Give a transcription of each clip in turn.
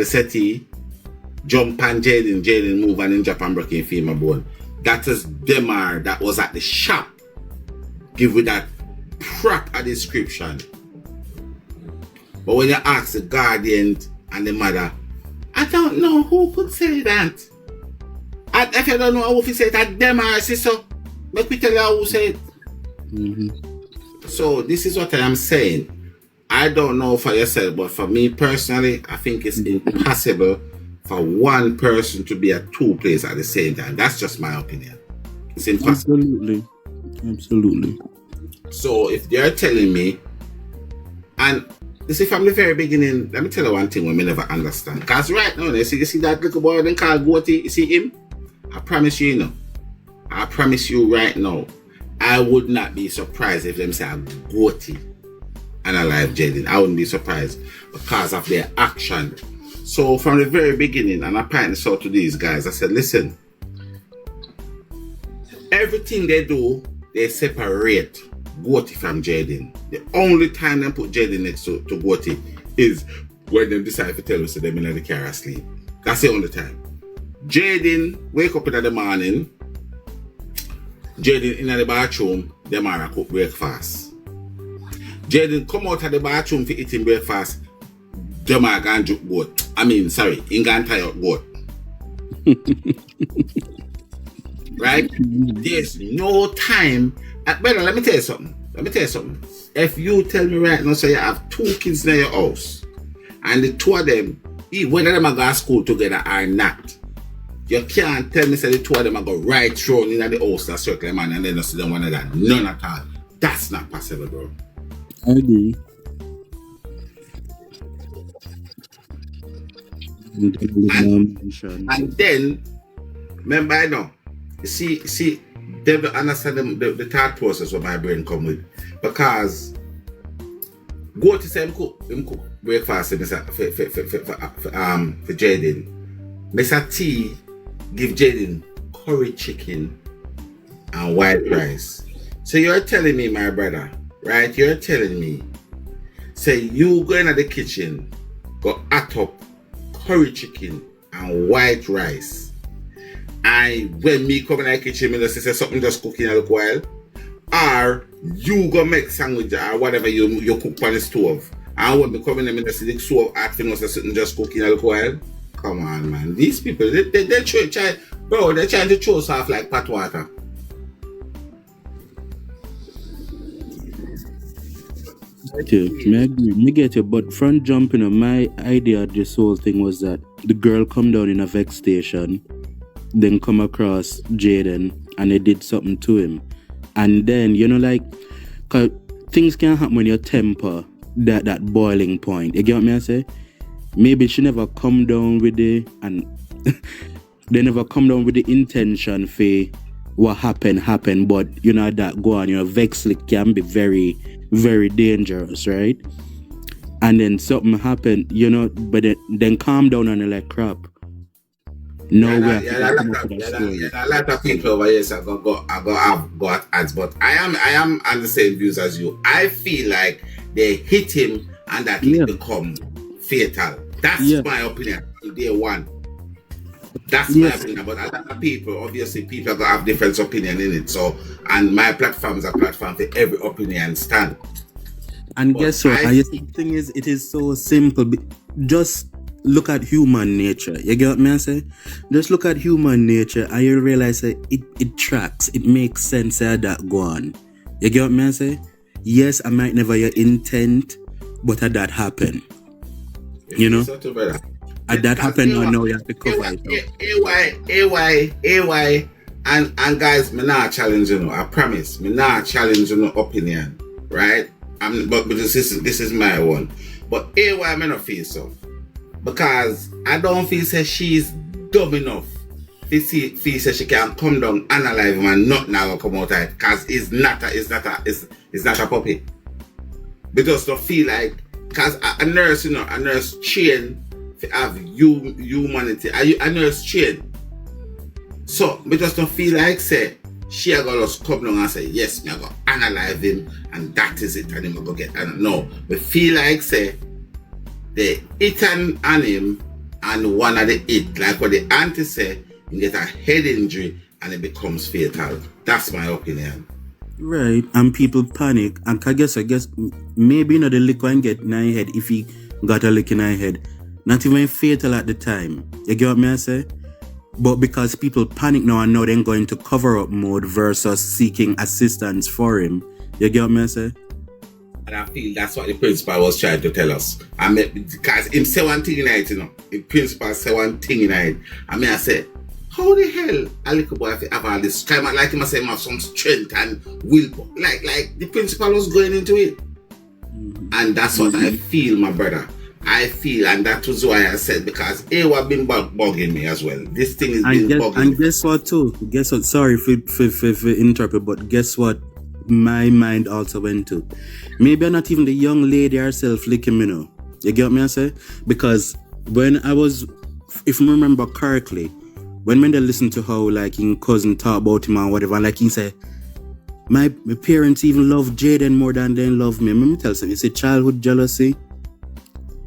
the settee, jump on Jayden move and in Japan breaking femur bone. That is Demar that was at the shop. Give you that proper description. But when you ask the guardian and the mother, I don't know who could say that. If you don't know who to say that, Demar sister, let me tell you who said it. So this is what I am saying. I don't know for yourself, but for me personally, I think it's impossible for one person to be at two places at the same time. That's just my opinion. It's impossible. Absolutely. So if they're telling me, and you see from the very beginning, let me tell you one thing we never understand. Because right now, you see that little boy then called Goatee, you see him? I promise you, I promise you right now, I would not be surprised if them say Goatee and alive Jayden. I wouldn't be surprised because of their action. So from the very beginning, and I pointed this out to these guys, I said, listen, everything they do, they separate Goatee from Jayden. The only time they put Jayden next to Goatee is when they decide to tell us that they're in the car asleep. That's the only time. Jayden wake up in the morning, Jayden in the bathroom, them are cook breakfast. Jayden come out of the bathroom for eating breakfast, them are going to goat. In going tie up goat. Right? There's no time. Brother, let me tell you something. If you tell me right now, so you have two kids in your house, and the two of them, whether them are going to school together or not, you can't tell me say the two of them are going right thrown in the house and circle them and then see them one of that. None at all. That's not possible, bro. I agree. And then, remember, I know, see, they don't understand the thought process what my brain come with. Because go to say him cook breakfast for Jayden. Mr. T give Jayden curry chicken and white rice. So you're telling me, my brother, right? You're telling me, say you go into the kitchen, go at up curry chicken and white rice. And when me come in the kitchen, me just say something just cooking a little while. Or you go make sandwich or whatever you cook on the stove. And when me come in, me just see the stove acting or something just cooking a little while. Come on, man. These people, they're trying to throw us off like pot water. Okay, I agree. Me get you, but front jumping on my idea of this whole thing was that the girl come down in a vex station, then come across Jayden, and they did something to him. And then, cause things can happen when you temper that boiling point. You get what me I say? Maybe she never come down with the, and they never come down with the intention for what happened, but that go on, vex can be very, very dangerous, right? And then something happened, but then calm down and like crap. No way. A lot of people over here say I got ads, but I am on the same views as you. I feel like they hit him and that it become fatal. That's my opinion. Day one. That's my opinion. But a lot of people, obviously, people are gonna have different opinion in it. So, and my platform is a platform for every opinion stand. And guess what? The thing is, it is so simple. Just look at human nature. You get what me I say? Just look at human nature and you realize that it tracks. It makes sense that go on. You get what me I say? Yes, I might never your intent, but that happen. That happened now you have to cover it. AY. And guys, me not challenging you. I promise. Me not challenging your opinion. Right? But this is my one. But AY me not feel so. Because I don't feel say she's dumb enough to feel say she can come down, analyze him and not now come out of it. Because it's not a puppy. Because to feel like, because a nurse trained to have humanity. A nurse trained. So we just don't feel like say she are gonna just come down and say, yes, me I gonna analyze him and that is it and him I go get. And no, we feel like say they hit on him and one of the it, like what the auntie said, you get a head injury and it becomes fatal. That's my opinion. Right, and people panic, and I guess maybe the liquor and get in your head if he got a lick in your head. Not even fatal at the time. You get what me I say? But because people panic now and now they're going to cover up mode versus seeking assistance for him. You get what me I say? And I feel that's what the principal was trying to tell us. I mean, because him say one thing in it, the principal say one thing in it. I mean, I say, how the hell a little boy have all this time? Like him, I say, him have some strength and will. Like the principal was going into it. Mm-hmm. And that's what I feel, my brother. I feel, and that was why I said, because what been bugging me as well. This thing is been bugging me. And guess what too? Guess what? Sorry for interrupt, but guess what? My mind also went to. Maybe not even the young lady herself licking me now. You get me I say? Because when I was, if I remember correctly, when they listen to how like his cousin talk about him and whatever, like he say, my parents even love Jayden more than they love me. Let me tell you, it's a childhood jealousy.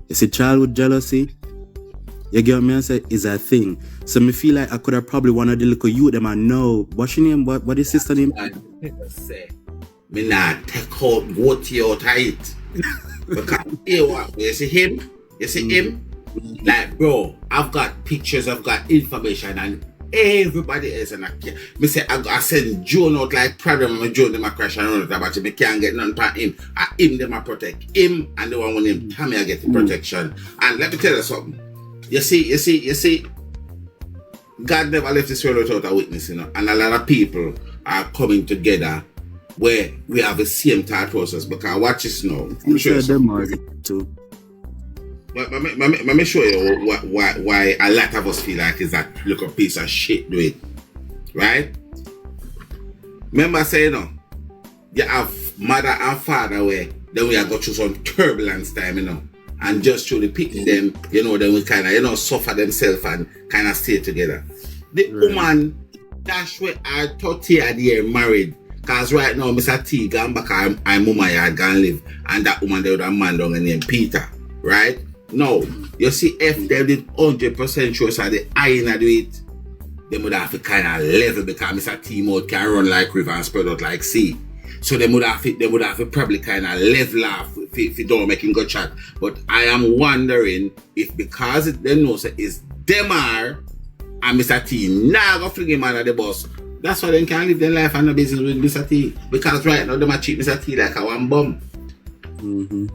It's a childhood jealousy. You get me I say? Is a thing. So me feel like I could have probably one of the little youth them and know what's your name? What is sister name? Say, me not take out what you out of it. Because you see him? You see him? Like, bro, I've got pictures, I've got information, and everybody else. And me say, I send Joan out like problem, and Joan them a crash and run out about me can't get nothing from him. Him them a protect him, and the one with him, Tommy I get the protection. And let me tell you something. You see, God never left this world without a witness, and a lot of people are coming together where we have the same thought process. Because watch this now. Let me show you something. Too. Let me show you why a lot of us feel like it's that little piece of shit do it. Right? Remember saying, you have mother and father where then we have got through some turbulence time, and just through the picking them, then we kind of, suffer themselves and kind of stay together. The woman, that's where I 30 year married. Because right now, Mr. T gone back, I'm mama yard gone live. And that woman, there was a man down named Peter. Right? Now, you see, if they did 100% sure so the iron do it, they would have to kind of level because Mr. T mode can run like river and spread out like sea. So they would have to probably kind of level off if you don't make him go chat. But I am wondering if because they know so it's Demar and Mr. T now go fling him under the bus. That's why they can't live their life and no business with Mr. T. Because right now they might treat Mr. T like a one bum. Mm-hmm.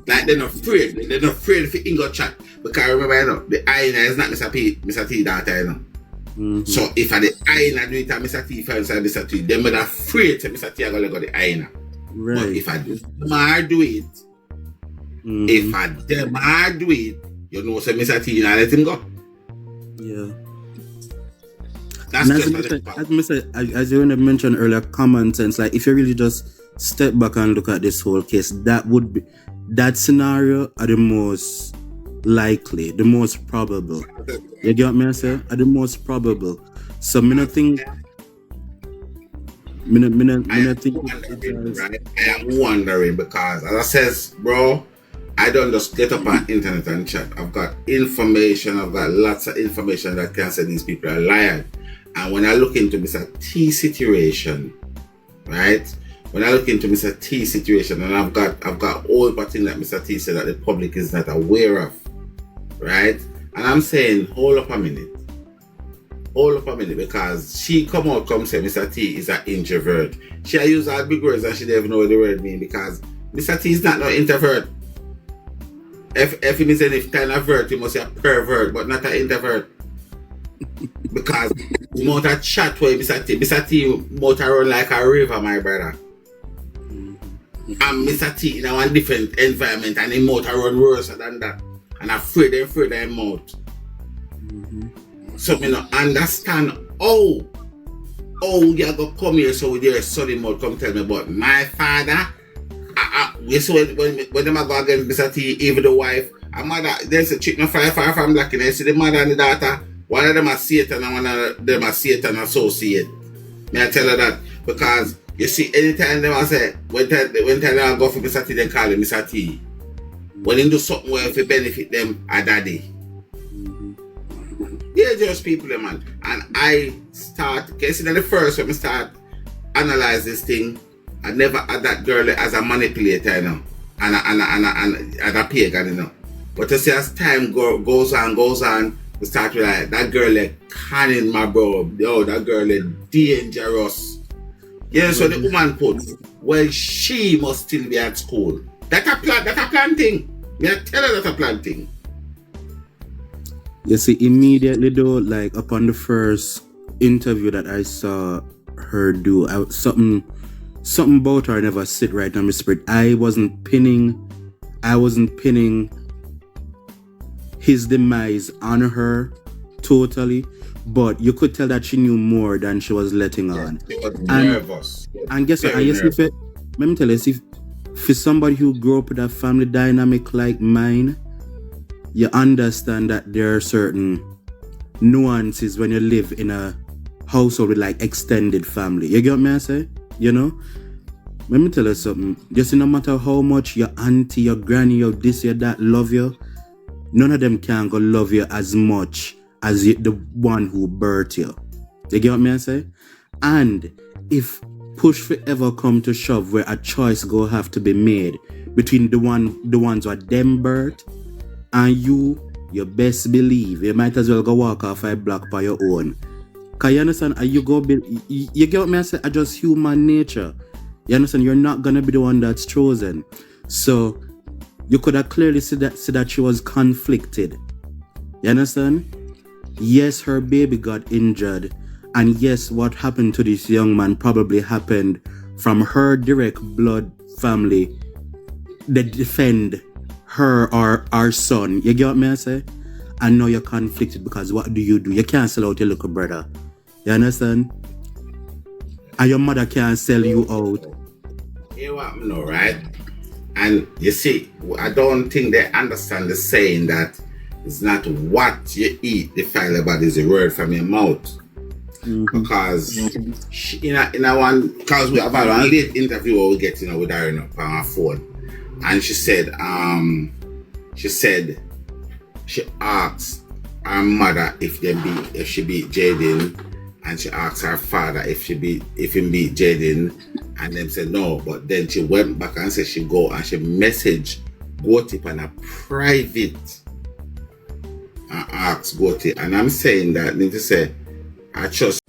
Like they're not afraid. They're not afraid if he go chat. Because remember, the Aina is not Mr. T daughter, Mm-hmm. So if the Aina do it and Mr. T finds Mr. T, then they're afraid that Mr. T are going to go the Aina. Right. But if Demar do it, Demar do it, say Mr. T now let him go. Yeah. That's just as you mentioned earlier, common sense. Like if you really just step back and look at this whole case, that scenario are the most likely, the most probable. You get me I say? Are the most probable. So me not think. I am wondering because as I says, bro, I don't just get up on internet and chat. I've got information. I've got lots of information that can say these people are lying. And when I look into Mr. T situation, right? When I look into Mr. T situation, and I've got all the things that Mr. T said that the public is not aware of, right? And I'm saying, hold up a minute, because she come say Mr. T is an introvert. She use all big words and she don't even know what the word mean because Mr. T is not no introvert. If he means any kind of vert, he must be a pervert, but not an introvert. Because the amount of chat where Mr. T motor run like a river, my brother. And Mr. T in a different environment and he motor run worse than that. And afraid him out. So me not understand how you go come here so with your sonny mouth come tell me about my father. You see when them go against Mr. T, even the wife, a mother, there's a chick not far from black and I see the mother and the daughter. One of them are Satan and one of them are Satan associate. May I tell her that? Because you see, anytime them I say, when time they go for Mr. T, they call him Mr. T. When they do something well to benefit them, a daddy. Dangerous people, man. And I start, guessing that the first when I start analyze this thing, I never had that girl as a manipulator, you know, and a pagan, you know. But you see, as time goes on, we start to like, that girl canning, my bro. Yo, that girl dangerous. Yeah, so the woman put, well, she must still be at school. That a plan thing. Me tell her that a plan thing. You see, immediately though, like upon the first interview that I saw her do, something about her never sit right on my spirit. I wasn't pinning his demise on her totally, but you could tell that she knew more than she was letting on. She was nervous. And guess what? Let me tell you, if for somebody who grew up with a family dynamic like mine, you understand that there are certain nuances when you live in a household with like extended family. You get me I say? You know? Let me tell you something. Just no matter how much your auntie, your granny, your this, your that love you, none of them can go love you as much as the one who birthed you. You get me I say? And if push forever come to shove where a choice go have to be made between the ones who are them birth and you best believe you might as well go walk off a block by your own. Cause you understand, you get what me I say? I just human nature. You understand? You're not gonna be the one that's chosen. So you could have clearly see that she was conflicted. You understand? Yes, her baby got injured. And yes, what happened to this young man probably happened from her direct blood family that defend her or our son. You get what me I say? And now you're conflicted because what do? You can't sell out your little brother. You understand? And your mother can't sell you out. You what me know, right? And you see, I don't think they understand the saying that it's not what you eat defile your body, is a word from your mouth. Mm-hmm. Because because we have had one late interview where we get with her on our phone, and she said she asked her mother if she beat Jayden, and she asked her father if he beat Jayden, and them said no. But then she went back and said she go and she messaged Gotip on a private and asked Gotip, and I'm saying that need to say I trust